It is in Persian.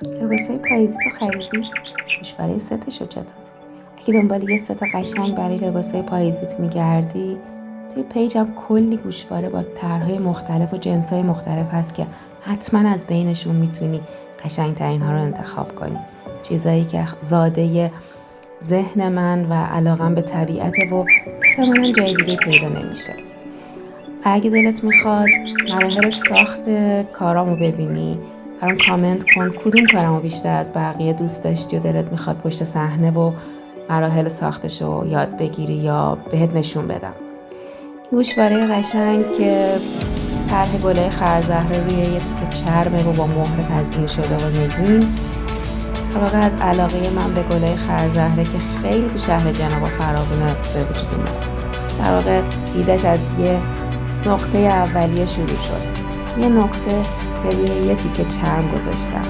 لباسای پاییزی تو خریدی؟ گوشواره ستشو چطور؟ اگه دنبال یه ست قشنگ برای لباسای پاییزیت میگردی، توی پیجم کلی گوشواره با طرحهای مختلف و جنسای مختلف هست که حتما از بینشون میتونی قشنگترین ها رو انتخاب کنی. چیزایی که زاده ذهن من و علاقم به طبیعته و احتمالاً جای دیگه پیدا نمیشه. اگه دلت میخواد مراحل ساخت کارامو ببینی، برام کامنت کن کدوم کارامو بیشتر از بقیه دوست داشتی و دلت میخواد پشت صحنه و مراحل ساختشو یاد بگیری یا بهت نشون بدم. این گوشواره قشنگ که طرح گله خرزهره روی یه تیکه چرمه و با مهر تزیین شده و نگین، در واقع از علاقه من به گله خرزهره که خیلی تو شهر جنوب فراوونه به وجود اومد. در واقع ایده‌اش از یه نقطه اولیه شروع شد، یه نقطه که روی یه تیکه چرم گذاشتم.